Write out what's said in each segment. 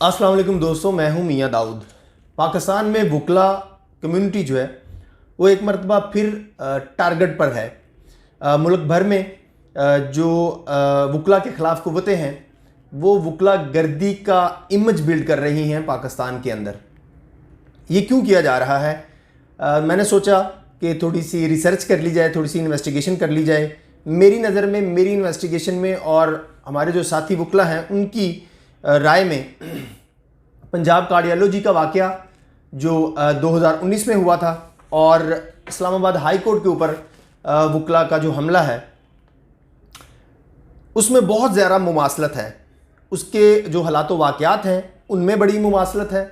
अस्सलाम वालेकुम दोस्तों, मैं हूं मियां दाऊद। पाकिस्तान में वुकला कम्युनिटी जो है वो एक मरतबा फिर टारगेट पर है। मुल्क भर में जो वुकला के ख़िलाफ़ कुव्वतें हैं वो वुकला गर्दी का इमेज बिल्ड कर रही हैं पाकिस्तान के अंदर। ये क्यों किया जा रहा है? मैंने सोचा कि थोड़ी सी रिसर्च कर ली जाए, थोड़ी सी इन्वेस्टिगेशन कर ली जाए। मेरी नज़र में, मेरी इन्वेस्टिगेशन में और हमारे जो साथी वुकला हैं उनकी राय में पंजाब कार्डियोलॉजी का वाक़या जो 2019 में हुआ था और इस्लामाबाद हाई कोर्ट के ऊपर वुकला का जो हमला है उसमें बहुत ज़्यादा मुमासलत है। उसके जो हालात वाक़यात हैं उनमें बड़ी मुमासलत है।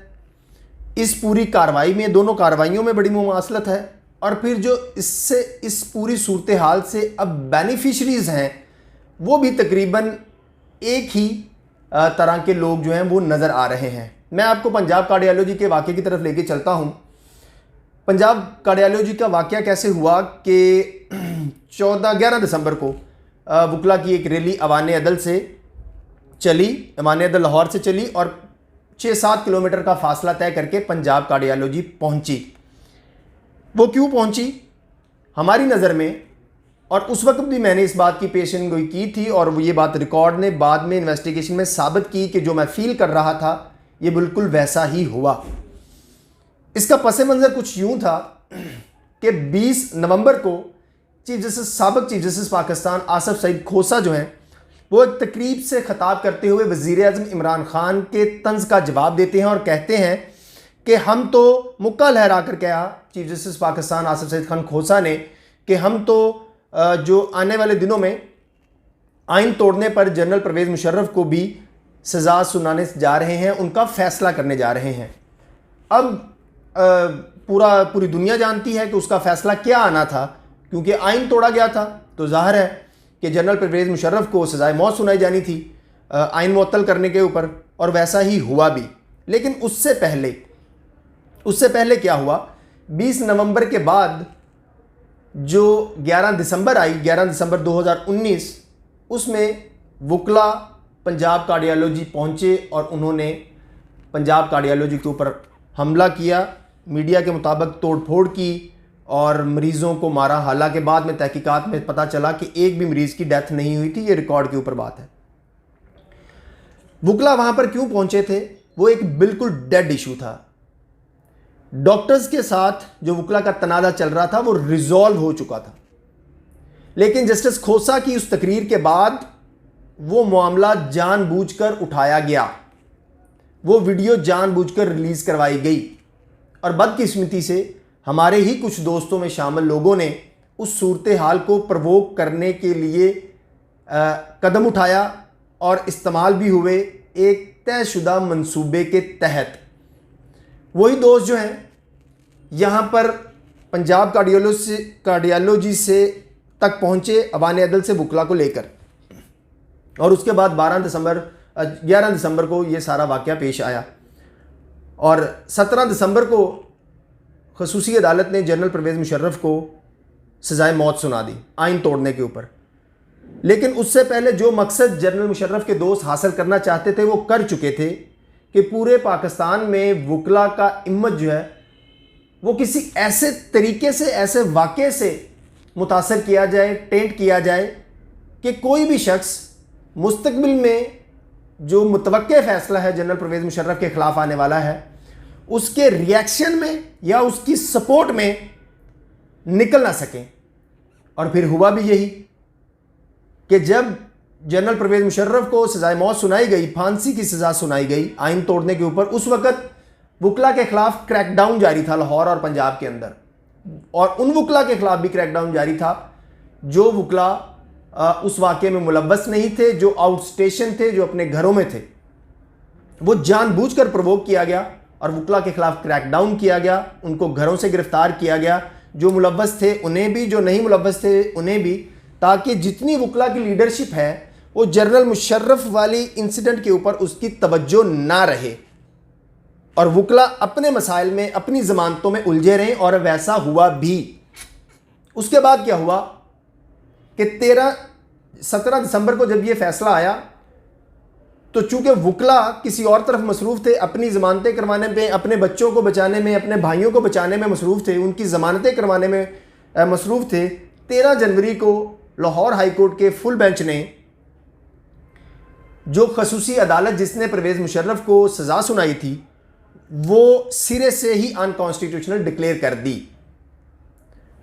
इस पूरी कार्रवाई में, दोनों कार्रवाइयों में बड़ी मुमासलत है। और फिर जो इससे इस पूरी सूरत हाल से अब बेनिफिशरीज़ हैं वो भी तकरीबन एक ही तरह के लोग जो हैं वो नज़र आ रहे हैं। मैं आपको पंजाब कार्डियोलॉजी के वाक़े की तरफ लेके चलता हूँ। पंजाब कार्डियोलॉजी का वाक़या कैसे हुआ कि 11 दिसंबर को वुकला की एक रैली अवान अदल से चली, अवान अदल लाहौर से चली और 6-7 किलोमीटर का फासला तय करके पंजाब कार्डियोलॉजी पहुंची। वो क्यों पहुंची? हमारी नज़र में, और उस वक्त भी मैंने इस बात की पेशन गोई की थी और ये बात रिकॉर्ड ने बाद में इन्वेस्टिगेशन में साबित की कि जो मैं फील कर रहा था ये बिल्कुल वैसा ही हुआ। इसका पस मंज़र कुछ यूं था कि 20 नवंबर को साबिक चीफ जस्टिस पाकिस्तान आसिफ सईद खोसा जो हैं वो एक तकरीब से खिताब करते हुए वज़ीर आज़म इमरान खान के तंज का जवाब देते हैं और कहते हैं कि हम तो मुक्का लहरा कर कहा चीफ जस्टिस पाकिस्तान आसिफ सईद खान खोसा ने कि हम तो जो आने वाले दिनों में आइन तोड़ने पर जनरल परवेज़ मुशर्रफ को भी सज़ा सुनाने जा रहे हैं, उनका फ़ैसला करने जा रहे हैं। अब पूरी दुनिया जानती है कि उसका फ़ैसला क्या आना था, क्योंकि आइन तोड़ा गया था तो ज़ाहिर है कि जनरल परवेज़ मुशर्रफ को सज़ाए मौत सुनाई जानी थी आइन मुअत्तल करने के ऊपर, और वैसा ही हुआ भी। लेकिन उससे पहले क्या हुआ? 20 नवंबर के बाद जो 11 दिसंबर आई, 11 दिसंबर 2019, उसमें वुकला पंजाब कार्डियोलॉजी पहुंचे और उन्होंने पंजाब कार्डियोलॉजी के ऊपर हमला किया। मीडिया के मुताबिक तोड़फोड़ की और मरीज़ों को मारा। हालांकि बाद में तहकीकात में पता चला कि एक भी मरीज़ की डेथ नहीं हुई थी। ये रिकॉर्ड के ऊपर बात है। वुकला वहां पर क्यों पहुंचे थे? वो एक बिल्कुल डेड इशू था। डॉक्टर्स के साथ जो वुकला का तनाज़ा चल रहा था वो रिजॉल्व हो चुका था, लेकिन जस्टिस खोसा की उस तकरीर के बाद वो मामला जानबूझकर उठाया गया, वो वीडियो जानबूझकर रिलीज करवाई गई और बदकिस्मती से हमारे ही कुछ दोस्तों में शामिल लोगों ने उस सूरत हाल को प्रवोक करने के लिए कदम उठाया और इस्तेमाल भी हुए एक तयशुदा मंसूबे के तहत। वही दोस्त जो हैं यहाँ पर पंजाब कार्डियोलॉजी से तक पहुँचे अवान अदल से वुकला को लेकर, और उसके बाद 11 दिसंबर को ये सारा वाक़या पेश आया और 17 दिसंबर को ख़ुसूसी अदालत ने जनरल परवेज़ मुशर्रफ को सज़ाए मौत सुना दी आइन तोड़ने के ऊपर। लेकिन उससे पहले जो मकसद जनरल मुशर्रफ के दोस्त हासिल करना चाहते थे वो कर चुके थे कि पूरे पाकिस्तान में वुकला का इमेज जो है वो किसी ऐसे तरीके से, ऐसे वाक़े से मुतासर किया जाए, टेंट किया जाए कि कोई भी शख्स मुस्तकबिल में जो मुतवक्के फ़ैसला है जनरल परवेज़ मुशर्रफ के ख़िलाफ़ आने वाला है उसके रिएक्शन में या उसकी सपोर्ट में निकल ना सकें। और फिर हुआ भी यही कि जब जनरल परवेज़ मुशर्रफ को सज़ाए मौत सुनाई गई, फांसी की सज़ा सुनाई गई आइन तोड़ने के ऊपर, उस वक़्त वुकला के ख़िलाफ़ क्रैकडाउन जारी था लाहौर और पंजाब के अंदर, और उन वुकला के ख़िलाफ़ भी क्रैकडाउन जारी था जो वुकला उस वाक़े में मुलव्वस नहीं थे, जो आउट स्टेशन थे, जो अपने घरों में थे। वो जानबूझकर प्रवोक किया गया और वुकला के ख़िलाफ़ क्रैकडाउन किया गया, उनको घरों से गिरफ़्तार किया गया, जो मुलव्वस थे उन्हें भी, जो नहीं मुलव्वस थे उन्हें भी, ताकि जितनी वुकला की लीडरशिप है वो जनरल मुशर्रफ वाली इंसिडेंट के ऊपर उसकी तवज्जो ना रहे और वुकला अपने मसाइल में, अपनी ज़मानतों में उलझे रहें, और वैसा हुआ भी। उसके बाद क्या हुआ कि 17 दिसंबर को जब ये फैसला आया तो चूंकि वुकला किसी और तरफ मसरूफ़ थे, अपनी ज़मानतें करवाने में, अपने बच्चों को बचाने में, अपने भाइयों को बचाने में मसरूफ़ थे, उनकी ज़मानतें करवाने में मसरूफ़ थे, 13 जनवरी को लाहौर हाई कोर्ट के फुल बेंच ने जो खसूसी अदालत जिसने परवेज़ मुशर्रफ को सज़ा सुनाई थी वो सिरे से ही अनकॉन्स्टिट्यूशनल डिक्लेयर कर दी।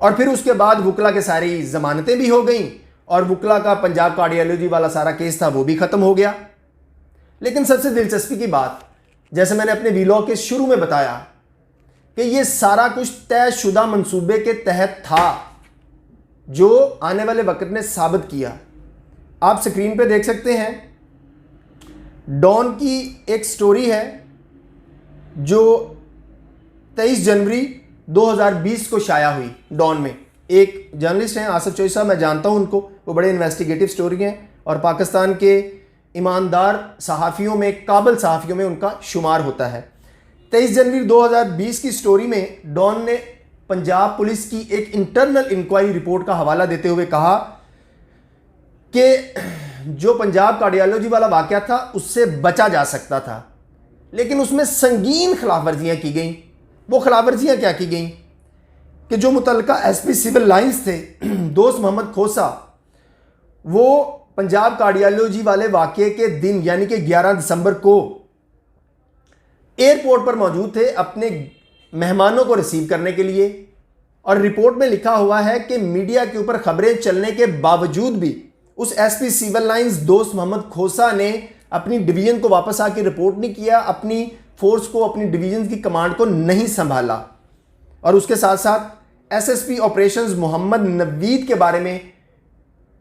और फिर उसके बाद वुकला के सारी ज़मानतें भी हो गई और वुकला का पंजाब कार्डियोलॉजी वाला सारा केस था वो भी ख़त्म हो गया। लेकिन सबसे दिलचस्पी की बात, जैसे मैंने अपने वीलॉग के शुरू में बताया कि ये सारा कुछ तयशुदा मंसूबे के तहत था जो आने वाले वक्त ने साबित किया। आप स्क्रीन पे देख सकते हैं, डॉन की एक स्टोरी है जो 23 जनवरी 2020 को शाया हुई। डॉन में एक जर्नलिस्ट हैं आसिफ चौधरी साहब, मैं जानता हूं उनको, वो बड़े इन्वेस्टिगेटिव स्टोरी हैं और पाकिस्तान के ईमानदार सहाफ़ियों में, काबिल सहाफ़ियों में उनका शुमार होता है। 23 जनवरी 2020 की स्टोरी में डॉन ने पंजाब पुलिस की एक इंटरनल इंक्वायरी रिपोर्ट का हवाला देते हुए कहा कि जो पंजाब कार्डियोलॉजी वाला वाक़या था उससे बचा जा सकता था, लेकिन उसमें संगीन खिलाफवर्जियाँ की गई। वो खिलाफवर्जियाँ क्या की गई कि जो मुतल्लिका एसपी सिविल लाइंस थे दोस्त मोहम्मद खोसा, वो पंजाब कार्डियोलॉजी वाले वाक़ये के दिन यानी कि 11 दिसंबर को एयरपोर्ट पर मौजूद थे अपने मेहमानों को रिसीव करने के लिए। और रिपोर्ट में लिखा हुआ है कि मीडिया के ऊपर खबरें चलने के बावजूद भी उस एसपी सिविल लाइंस दोस्त मोहम्मद खोसा ने अपनी डिवीजन को वापस आके रिपोर्ट नहीं किया, अपनी फोर्स को, अपनी डिवीजन की कमांड को नहीं संभाला। और उसके साथ साथ एसएसपी ऑपरेशंस मोहम्मद नवीद के बारे में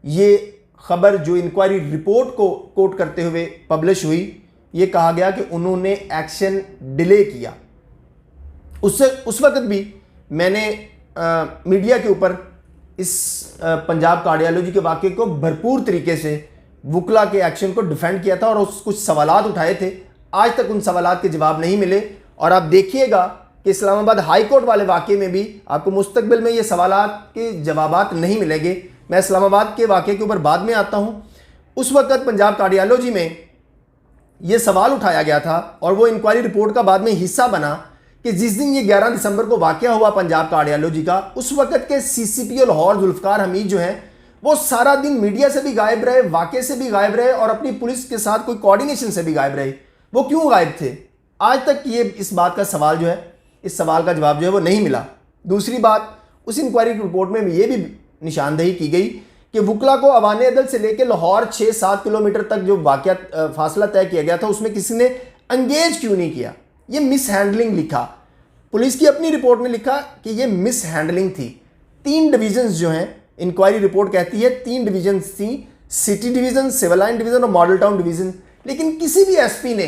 ये खबर जो इंक्वायरी रिपोर्ट को कोट करते हुए पब्लिश हुई, ये कहा गया कि उन्होंने एक्शन डिले किया। उस वक्त भी मैंने मीडिया के ऊपर इस पंजाब कार्डियोलॉजी के वाक़ये को भरपूर तरीके से वुकला के एक्शन को डिफेंड किया था और कुछ सवालात उठाए थे। आज तक उन सवालात के जवाब नहीं मिले और आप देखिएगा कि इस्लामाबाद हाई कोर्ट वाले वाक़ये में भी आपको मुस्तकबिल में ये सवालात के जवाबात नहीं मिलेंगे। मैं इस्लामाबाद के वाक़ये के ऊपर बाद में आता हूँ। उस वक्त पंजाब कार्डियोलॉजी में ये सवाल उठाया गया था और वो इंक्वायरी रिपोर्ट का बाद में हिस्सा बना कि जिस दिन ये 11 दिसंबर को वाक़या हुआ पंजाब कार्डियोलॉजी का, उस वक्त के सीसीपीओ लाहौर जुल्फ़कार हमीद जो हैं वो सारा दिन मीडिया से भी गायब रहे, वाक़े से भी गायब रहे और अपनी पुलिस के साथ कोई कोऑर्डिनेशन से भी गायब रहे। वो क्यों गायब थे? आज तक ये इस बात का सवाल जो है, इस सवाल का जवाब जो है वो नहीं मिला। दूसरी बात, उस इंक्वायरी रिपोर्ट में ये भी निशानदेही की गई कि वुकला को अवाने अदल से लेकर लाहौर 6-7 किलोमीटर तक जो वाक़या फासला तय किया गया था उसमें किसी ने एंगेज क्यों नहीं किया। ये मिस हैंडलिंग लिखा, पुलिस की अपनी रिपोर्ट में लिखा कि ये मिस हैंडलिंग थी। 3 डिवीजन्स जो हैं, इंक्वायरी रिपोर्ट कहती है 3 डिवीजन्स थी, city division, civil line division और मॉडल टाउन डिवीजन। लेकिन किसी भी एसपी ने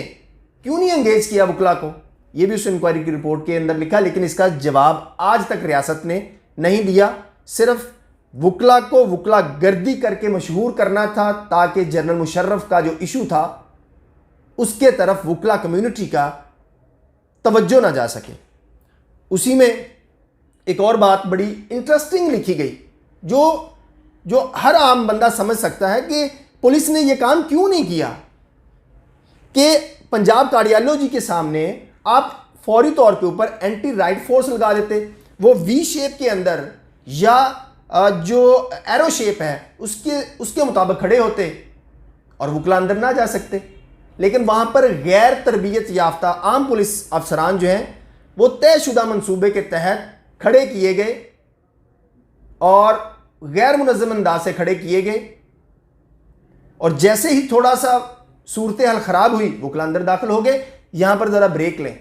क्यों नहीं एंगेज किया वुकला को, ये भी उस इंक्वायरी की रिपोर्ट के अंदर लिखा, लेकिन इसका जवाब आज तक रियासत ने नहीं दिया। सिर्फ वुकला को वुकला गर्दी करके मशहूर करना था ताकि जनरल मुशर्रफ का जो इशू था उसके तरफ वुकला कम्युनिटी का तवज्जो ना जा सके। उसी में एक और बात बड़ी इंटरेस्टिंग लिखी गई जो हर आम बंदा समझ सकता है कि पुलिस ने यह काम क्यों नहीं किया कि पंजाब कार्डियोलॉजी के सामने आप फौरी तौर के ऊपर एंटी राइट फोर्स लगा देते, वो वी शेप के अंदर या जो एरो शेप है उसके मुताबिक खड़े होते और वुकला अंदर ना जा सकते। लेकिन वहां पर गैर तरबियत याफ्ता आम पुलिस अफसरान जो हैं वो तयशुदा मंसूबे के तहत खड़े किए गए और गैर मुनज़्ज़म अंदाज से खड़े किए गए और जैसे ही थोड़ा सा सूरत हाल खराब हुई वुकला अंदर दाखिल हो गए। यहां पर जरा ब्रेक लें,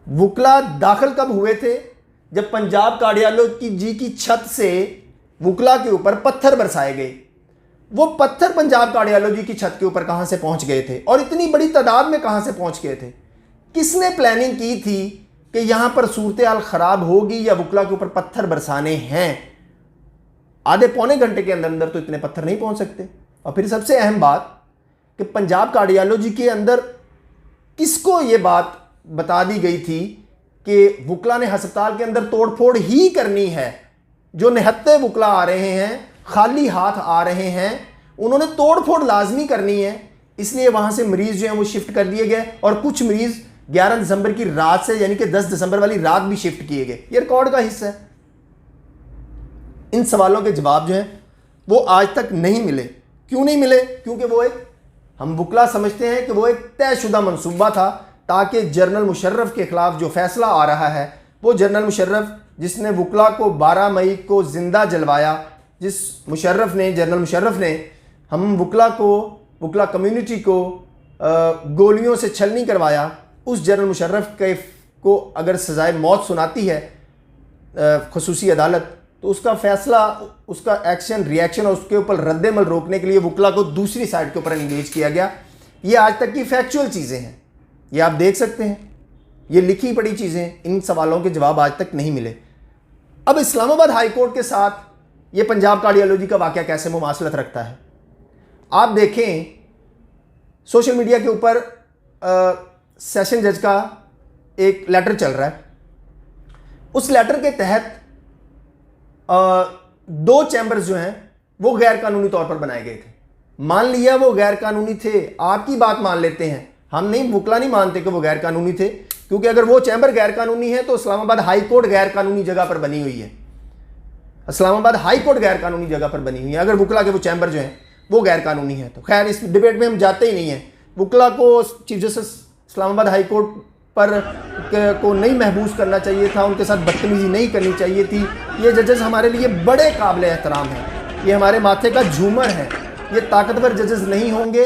वुकला दाखिल कब हुए थे? जब पंजाब कार्डियोलॉजी की छत से वुकला के ऊपर पत्थर बरसाए गए। वो पत्थर पंजाब कार्डियोलॉजी की छत के ऊपर कहां से पहुंच गए थे और इतनी बड़ी तादाद में कहां से पहुंच गए थे? किसने प्लानिंग की थी कि यहां पर सूरत हाल खराब होगी या वुकला के ऊपर पत्थर बरसाने हैं? आधे पौने घंटे के अंदर अंदर तो इतने पत्थर नहीं पहुंच सकते। और फिर सबसे अहम बात कि पंजाब कार्डियोलॉजी के अंदर किसको ये बात बता दी गई थी कि वुकला ने अस्पताल के अंदर तोड़फोड़ ही करनी है। जो निहत्ते वुकला आ रहे हैं, खाली हाथ आ रहे हैं, उन्होंने तोड़फोड़ लाजमी करनी है। इसलिए वहां से मरीज जो है वो शिफ्ट कर दिए गए और कुछ मरीज 11 दिसंबर की रात से यानी कि 10 दिसंबर वाली रात भी शिफ्ट किए गए। ये रिकॉर्ड का हिस्सा है। इन सवालों के जवाब जो हैं वो आज तक नहीं मिले। क्यों नहीं मिले? क्योंकि वो एक, हम वकला समझते हैं कि वो एक तयशुदा मंसूबा था ताकि जनरल मुशर्रफ के खिलाफ जो फैसला आ रहा है, वो जनरल मुशर्रफ जिसने वकला को 12 मई को जिंदा जलवाया, जिस जनरल मुशर्रफ ने हम वकला कम्युनिटी को गोलियों से छलनी करवाया, उस जनरल मुशर्रफ को अगर सजाए मौत सुनाती है खसूसी अदालत, तो उसका फैसला, उसका एक्शन, रिएक्शन और उसके ऊपर रद्दमल रोकने के लिए वकला को दूसरी साइड के ऊपर एंगेज किया गया। ये आज तक की फैक्चुअल चीज़ें हैं, ये आप देख सकते हैं, ये लिखी पड़ी चीज़ें। इन सवालों के जवाब आज तक नहीं मिले। अब इस्लामाबाद हाई कोर्ट के साथ ये पंजाब कार्डियोलॉजी का वाक़या कैसे मुमासलत रखता है? आप देखें, सोशल मीडिया के ऊपर सेशन जज का एक लेटर चल रहा है। उस लेटर के तहत 2 चैम्बर्स जो हैं वो गैर कानूनी तौर पर बनाए गए थे। मान लिया वो गैर कानूनी थे, आपकी बात मान लेते हैं, हम नहीं, वकला नहीं मानते कि वो गैर कानूनी थे, क्योंकि अगर वो चैम्बर गैर कानूनी है तो इस्लामाबाद हाई कोर्ट गैर कानूनी जगह पर बनी हुई है। इस्लामाबाद हाई कोर्ट गैर कानूनी जगह पर बनी हुई है। अगर वकला के वो चैम्बर जो है वो गैर कानूनी है तो खैर इस डिबेट में हम जाते ही नहीं हैं। वकला को chief justice Islamabad high court पर को नहीं महबूस करना चाहिए था, उनके साथ बदतमीजी नहीं करनी चाहिए थी। ये जजेस हमारे लिए बड़े काबिल एहतराम हैं, ये हमारे माथे का झूमर है। ये ताकतवर जजेस नहीं होंगे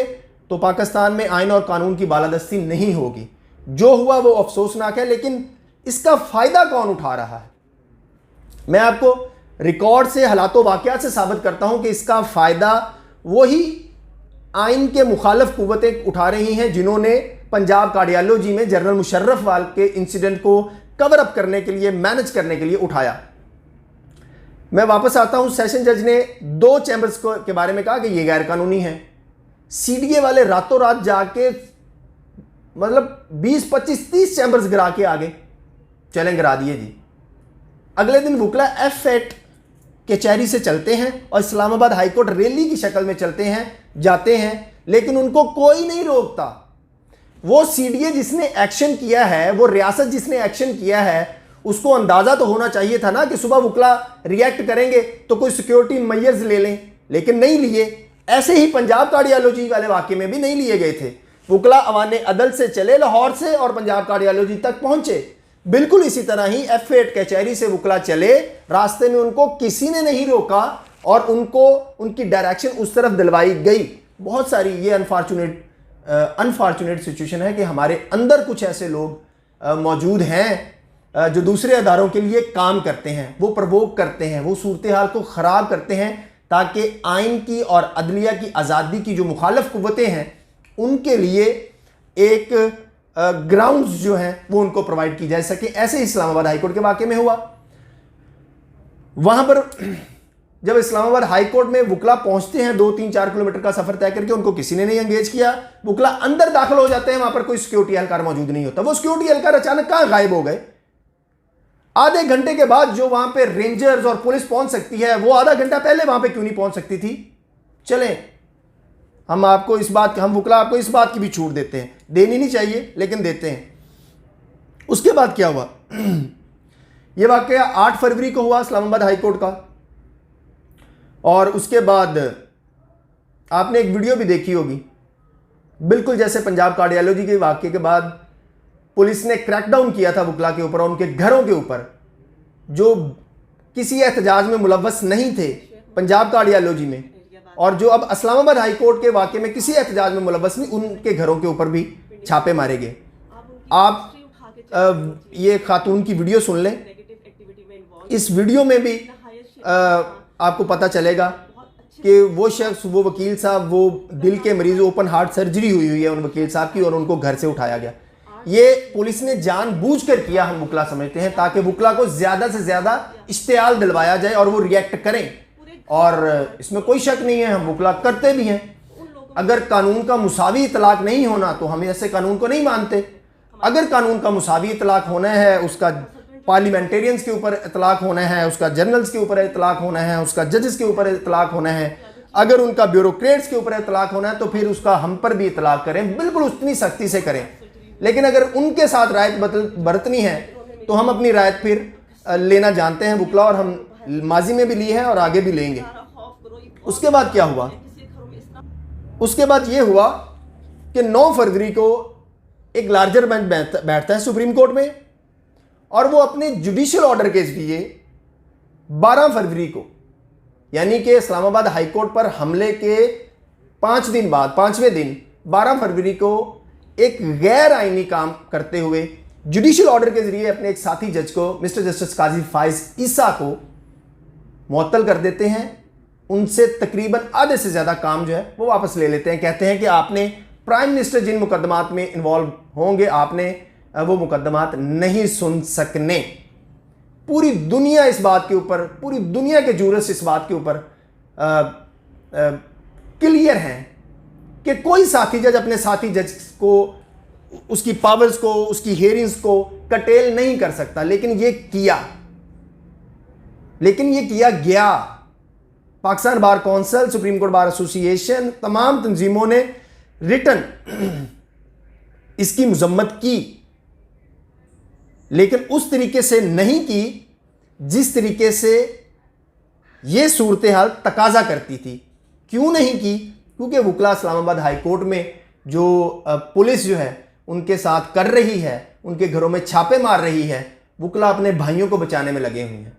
तो पाकिस्तान में आइन और कानून की बालादस्ती नहीं होगी। जो हुआ वो अफसोसनाक है, लेकिन इसका फ़ायदा कौन उठा रहा है? मैं आपको रिकॉर्ड से, हालात वाक़यात से साबित करता हूं कि इसका फ़ायदा वही आइन के मुखालिफ कुव्वतें उठा रही हैं जिन्होंने पंजाब कार्डियोलॉजी में जनरल मुशर्रफ वाल के इंसिडेंट को कवर अप करने के लिए, मैनेज करने के लिए उठाया। मैं वापस आता हूं, सेशन जज ने 2 चैम्बर्स के बारे में कहा कि ये गैर कानूनी है। सीडीए वाले रातों रात जाके मतलब 20, 25, 30 चैम्बर्स गिरा के आगे चैलेंज गिरा दिए जी। अगले दिन वकला F8 कचहरी से चलते हैं और इस्लामाबाद हाई कोर्ट रैली की शक्ल में चलते हैं, जाते हैं, लेकिन उनको कोई नहीं रोकता। वो सीडीए जिसने एक्शन किया है, वो रियासत जिसने एक्शन किया है, उसको अंदाजा तो होना चाहिए था ना कि सुबह वकला रिएक्ट करेंगे तो कोई सिक्योरिटी मेजर्स ले लें, लेकिन नहीं लिए। ऐसे ही पंजाब कार्डियोलॉजी वाले वाक़े में भी नहीं लिए गए थे। वकला अवाने अदल से चले लाहौर से और पंजाब कार्डियोलॉजी तक पहुंचे। बिल्कुल इसी तरह ही F8 कचहरी से वकला चले, रास्ते में उनको किसी ने नहीं रोका और उनको उनकी डायरेक्शन उस तरफ दिलवाई गई। बहुत सारी ये अनफॉर्चुनेट सिचुएशन है कि हमारे अंदर कुछ ऐसे लोग मौजूद हैं जो दूसरे अदारों के लिए काम करते हैं, वो प्रवोक करते हैं, वो सूरत हाल को ख़राब करते हैं ताकि आइन की और अदलिया की आज़ादी की जो मुखालिफ कुव्वतें हैं उनके लिए एक ग्राउंड्स जो हैं वो उनको प्रोवाइड की जा सके। ऐसे ही इस्लामाबाद हाई कोर्ट के वाक़े में हुआ। वहां पर जब इस्लामाबाद हाई कोर्ट में वकला पहुंचते हैं 2, 3, 4 किलोमीटर का सफर तय करके, उनको किसी ने नहीं एंगेज किया। वकला अंदर दाखिल हो जाते हैं, वहां पर कोई सिक्योरिटी एहलकार मौजूद नहीं होता। वो सिक्योरिटी एहलकार अचानक कहां गायब हो गए? आधे घंटे के बाद जो वहां पे रेंजर्स और पुलिस पहुंच सकती है, वो आधा घंटा पहले वहां पे क्यों नहीं पहुंच सकती थी? चलें, हम वकला आपको इस बात की भी छूट देते हैं, देनी नहीं चाहिए लेकिन देते हैं। उसके बाद क्या हुआ? यह वाकया 8 फरवरी को हुआ इस्लामाबाद हाई कोर्ट का, और उसके बाद आपने एक वीडियो भी देखी होगी, बिल्कुल जैसे पंजाब कार्डियोलॉजी के वाकये के बाद पुलिस ने क्रैकडाउन किया था वकला के ऊपर और उनके घरों के ऊपर जो किसी एहतजाज में मुलव्वस नहीं थे पंजाब कार्डियोलॉजी में, और जो अब इस्लामाबाद हाई कोर्ट के वाकये में किसी एहतजाज में मुलव्वस नहीं, उनके घरों के ऊपर भी छापे मारे गए। आप ये खातून की वीडियो सुन लें, इस वीडियो में भी आपको पता चलेगा कि वो शख्स, वो वकील साहब, वो दिल के मरीज, ओपन हार्ट सर्जरी हुई है उन वकील साहब की, और उनको घर से उठाया गया। ये पुलिस ने जानबूझकर किया, हम वकला समझते हैं, ताकि वकला को ज़्यादा से ज़्यादा इश्तियाल दिलवाया जाए और वो रिएक्ट करें। और इसमें कोई शक नहीं है, हम वकला करते भी हैं। अगर कानून का मुसावी इतलाक नहीं होना तो हम ऐसे कानून को नहीं मानते। अगर कानून का मुसावी इतलाक होना है, उसका पार्लियामेंटेरियंस के ऊपर इतलाक होना है, उसका जनरल्स के ऊपर इतलाक होना है, उसका जजेस के ऊपर इतलाक होना है, अगर उनका ब्यूरोक्रेट्स के ऊपर इतलाक होना है तो फिर उसका हम पर भी इतलाक करें, बिल्कुल उतनी सख्ती से करें। लेकिन अगर उनके साथ रायत बरतनी है तो हम अपनी रायत फिर लेना जानते हैं वुकला, और हम माजी में भी ली है और आगे भी लेंगे। उसके बाद क्या हुआ? उसके बाद यह हुआ कि 9 फरवरी को एक लार्जर बेंच बैठता है सुप्रीम कोर्ट में, और वो अपने जुडिशियल ऑर्डर के जरिए 12 फरवरी को, यानी कि इस्लामाबाद हाई कोर्ट पर हमले के 5 दिन बाद 5वें दिन 12 फरवरी को एक गैर आईनी काम करते हुए जुडिशियल ऑर्डर के जरिए अपने एक साथी जज को, मिस्टर जस्टिस काजी फाइज ईसा को मुअत्तल कर देते हैं। उनसे तकरीबन आधे से ज़्यादा काम जो है वो वापस ले लेते हैं। कहते हैं कि आपने प्राइम मिनिस्टर जिन मुकदमात में इन्वॉल्व होंगे आपने वो मुकदमात नहीं सुन सकने। पूरी दुनिया इस बात के ऊपर, पूरी दुनिया के जूरिस्ट इस बात के ऊपर क्लियर हैं कि कोई साथी जज अपने साथी जज को, उसकी पावर्स को, उसकी हियरिंग्स को कटेल नहीं कर सकता। लेकिन ये किया गया। Pakistan bar council, supreme court bar association, तमाम तंजीमों ने रिटन इसकी मजम्मत की, लेकिन उस तरीके से नहीं की जिस तरीके से यह सूरत हाल तकाजा करती थी। क्यों नहीं की? क्योंकि वुकला इस्लामाबाद हाई कोर्ट में जो पुलिस जो है उनके साथ कर रही है, उनके घरों में छापे मार रही है, वुकला अपने भाइयों को बचाने में लगे हुए हैं।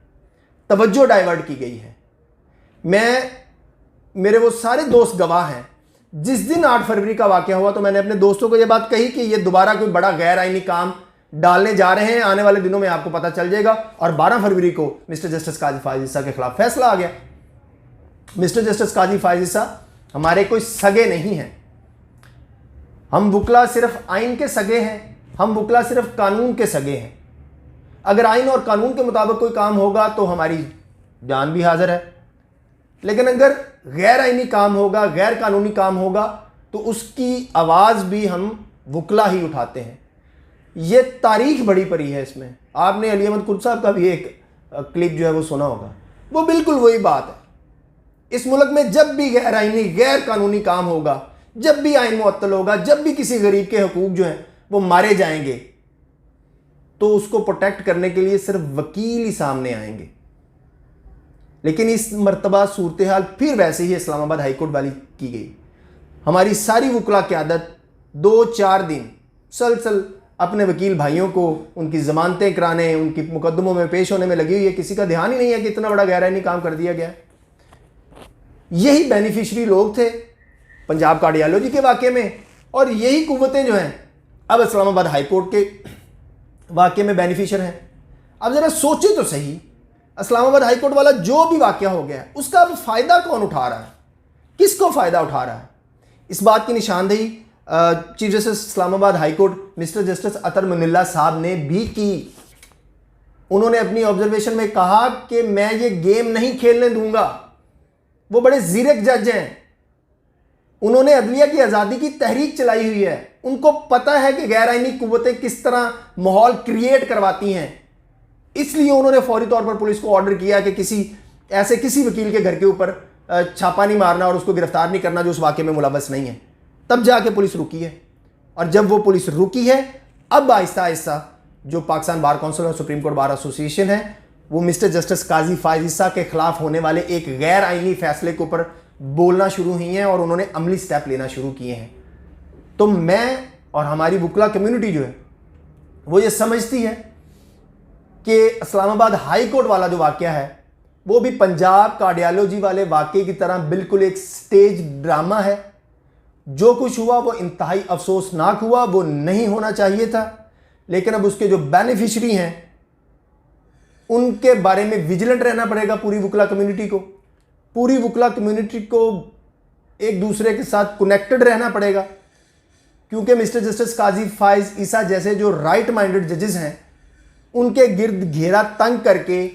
तवज्जो डाइवर्ट की गई है। मेरे वो सारे दोस्त गवाह हैं। जिस दिन 8 फरवरी का वाकया हुआ तो मैंने अपने दोस्तों को यह बात कही कि यह दोबारा कोई बड़ा गैर आईनी काम डालने जा रहे हैं, आने वाले दिनों में आपको पता चल जाएगा। और 12 फरवरी को मिस्टर जस्टिस काजी फाइज ईसा के खिलाफ फैसला आ गया। मिस्टर जस्टिस काजी फाइज ईसा हमारे कोई सगे नहीं हैं। हम वुकला सिर्फ आइन के सगे हैं, हम वुकला सिर्फ कानून के सगे हैं। अगर आइन और कानून के मुताबिक कोई काम होगा तो हमारी जान भी हाजिर है, लेकिन अगर गैर आइनी काम होगा, गैर कानूनी काम होगा, तो उसकी आवाज़ भी हम वुकला ही उठाते हैं। ये तारीख बड़ी पड़ी है इसमें। आपने अली अहमद कुर्द साहब का भी एक क्लिप जो है वो सुना होगा। वो बिल्कुल वही बात है। इस मुल्क में जब भी गैर आइनी, गैर कानूनी काम होगा, जब भी आइन मुअत्तल होगा, जब भी किसी गरीब के हकूक जो हैं वो मारे जाएंगे, तो उसको प्रोटेक्ट करने के लिए सिर्फ वकील ही सामने आएंगे। लेकिन इस मर्तबा सूरत हाल फिर वैसे ही इस्लामाबाद हाई कोर्ट वाली की गई। हमारी सारी वुकला क़यादत 2-4 दिन सलसल अपने वकील भाइयों को उनकी ज़मानतें कराने, उनकी मुकदमों में पेश होने में लगी हुई है। किसी का ध्यान ही नहीं है कि इतना बड़ा गैर आइनी काम कर दिया गया। यही बेनिफिशरी लोग थे पंजाब कार्डियोलॉजी के वाक़े में, और यही कुव्वतें जो हैं अब इस्लामाबाद हाई कोर्ट के वाक़े में बेनिफिशर हैं। अब ज़रा सोचे तो सही, इस्लामाबाद हाई कोर्ट वाला जो भी वाक़या हो गया है उसका अब फ़ायदा कौन उठा रहा है, किसको फ़ायदा उठा रहा है? इस बात की निशानदेही chief justice Islamabad high court mister justice Athar Minallah साहब ने भी की। उन्होंने अपनी ऑब्जर्वेशन में कहा कि मैं ये गेम नहीं खेलने दूंगा। वो बड़े ज़ीरक जज हैं। उन्होंने अदलिया की आज़ादी की तहरीक चलाई हुई है। उनको पता है कि गैर आइनी कुव्वतें किस तरह माहौल क्रिएट करवाती हैं। इसलिए उन्होंने फौरी तौर पर पुलिस को ऑर्डर किया कि किसी वकील के घर के ऊपर छापा नहीं मारना और उसको गिरफ्तार नहीं करना जो उस वाक़े में मुलव्वस नहीं है। तब जाके पुलिस रुकी है, और जब वो पुलिस रुकी है, अब आहिस्ता आहिस्ता जो पाकिस्तान बार काउंसिल और सुप्रीम कोर्ट बार एसोसिएशन है वो मिस्टर जस्टिस काजी फाइज ईसा के खिलाफ होने वाले एक गैर आइनी फैसले के ऊपर बोलना शुरू हुई हैं और उन्होंने अमली स्टेप लेना शुरू किए हैं। तो मैं और हमारी वुकला कम्युनिटी जो है वो ये समझती है कि इस्लामाबाद हाई कोर्ट वाला जो वाक़या है वो भी पंजाब कार्डियोलॉजी वाले वाक़े की तरह बिल्कुल एक स्टेज ड्रामा है। जो कुछ हुआ वो इंतहाई अफसोसनाक हुआ, वो नहीं होना चाहिए था। लेकिन अब उसके जो बेनिफिशरी हैं उनके बारे में विजिलेंट रहना पड़ेगा पूरी वुकला कम्युनिटी को। पूरी वुकला कम्युनिटी को एक दूसरे के साथ कनेक्टेड रहना पड़ेगा, क्योंकि मिस्टर जस्टिस काजी फाइज ईसा जैसे जो राइट माइंडेड जजेस हैं उनके गिर्द घेरा तंग करके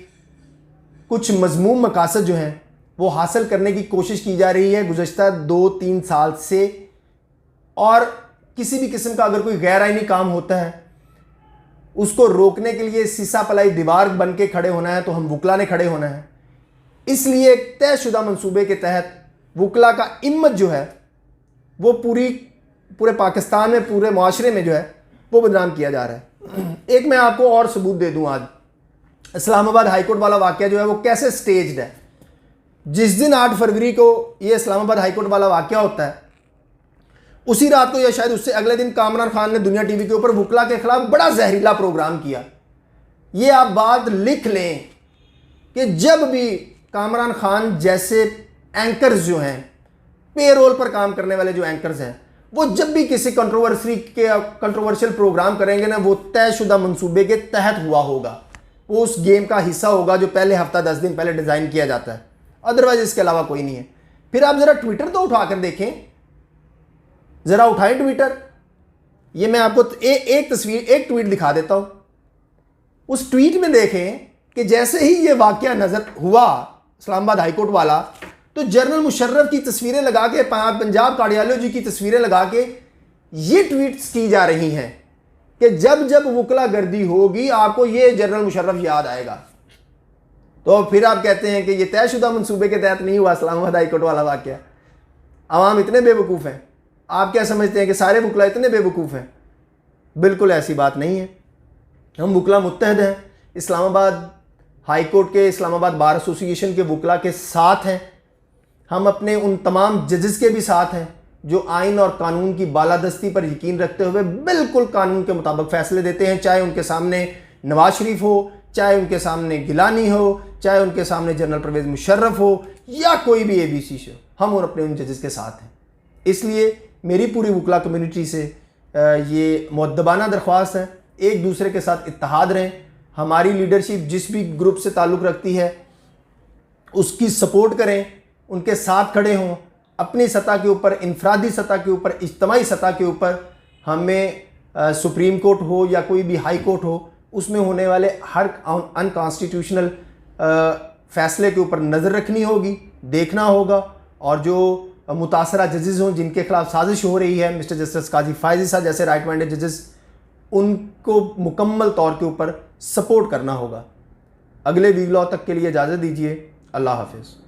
कुछ मजमूम मकासद जो हैं वो हासिल करने की कोशिश की जा रही है गुज़श्ता 2-3 साल से। और किसी भी किस्म का अगर कोई गैर आइनी काम होता है उसको रोकने के लिए सीसा पलाई दीवार बन के खड़े होना है तो हम वुकला ने खड़े होना है। इसलिए एक तयशुदा मंसूबे के तहत वकला का इम्मत जो है वो पूरे पाकिस्तान में, पूरे माशरे में जो है वो बदनाम किया जा रहा है। एक मैं आपको और सबूत दे दूं, आज इस्लामाबाद हाईकोर्ट वाला वाकया जो है वो कैसे स्टेज्ड है। जिस दिन 8 फरवरी को ये इस्लामाबाद हाईकोर्ट वाला वाकया होता है, उसी रात को या शायद उससे अगले दिन कामरान खान ने दुनिया टीवी के ऊपर वकला के खिलाफ बड़ा जहरीला प्रोग्राम किया। ये आप बात लिख लें कि जब भी कामरान खान जैसे एंकर्स जो हैं, पेरोल पर काम करने वाले जो एंकर्स हैं, वो जब भी किसी कंट्रोवर्शियल प्रोग्राम करेंगे ना, वो तयशुदा मंसूबे के तहत हुआ होगा, वो उस गेम का हिस्सा होगा जो पहले हफ्ता 10 दिन पहले डिज़ाइन किया जाता है, अदरवाइज इसके अलावा कोई नहीं है। फिर आप ज़रा ट्विटर तो उठाकर देखें, ज़रा उठाएं ट्विटर। ये मैं आपको एक तस्वीर, एक ट्वीट दिखा देता हूँ। उस ट्वीट में देखें कि जैसे ही ये वाकया नज़र हुआ इस्लामाबाद हाईकोर्ट वाला, तो जनरल मुशर्रफ की तस्वीरें लगा के, पंजाब कार्डियोलॉजी की तस्वीरें लगा के ये ट्वीट्स की जा रही हैं कि जब जब वकला गर्दी होगी आपको ये जनरल मुशर्रफ याद आएगा। तो फिर आप कहते हैं कि ये तयशुदा मंसूबे के तहत नहीं हुआ इस्लामाबाद हाईकोर्ट वाला वाकया। आवाम इतने बेवकूफ़ हैं, आप क्या समझते हैं कि सारे वकला इतने बेवकूफ़ हैं? बिल्कुल ऐसी बात नहीं है। हम वकला मुत्तहद हैं, इस्लामाबाद हाईकोर्ट के, इस्लामाबाद बार एसोसिएशन के वकला के साथ हैं। हम अपने उन तमाम जजेस के भी साथ हैं जो आइन और कानून की बालादस्ती पर यकीन रखते हुए बिल्कुल कानून के मुताबिक फ़ैसले देते हैं, चाहे उनके सामने नवाज शरीफ हो, चाहे उनके सामने गिलानी हो, चाहे उनके सामने जनरल परवेज़ मुशर्रफ हो, या कोई भी ABC हो। हम और अपने उन जजेस के साथ हैं। इसलिए मेरी पूरी वकला कम्युनिटी से ये मुअद्दबाना दरख्वास्त है, एक दूसरे के साथ इत्तेहाद रहें। हमारी लीडरशिप जिस भी ग्रुप से ताल्लुक़ रखती है उसकी सपोर्ट करें, उनके साथ खड़े हों। अपनी सतह के ऊपर, इनफरादी सतह के ऊपर, इज्तमाही सतह के ऊपर हमें सुप्रीम कोर्ट हो या कोई भी हाई कोर्ट हो, उसमें होने वाले हर अनकॉन्स्टिट्यूशनल फ़ैसले के ऊपर नज़र रखनी होगी, देखना होगा। और जो मुतासरा जजेस हों जिनके खिलाफ साजिश हो रही है, मिस्टर जस्टिस काजी फायजी साहब जैसे राइट माइंडेड जजेस, उनको मुकम्मल तौर के ऊपर सपोर्ट करना होगा। अगले वीडियो तक के लिए इजाज़त दीजिए। अल्लाह हाफिज़।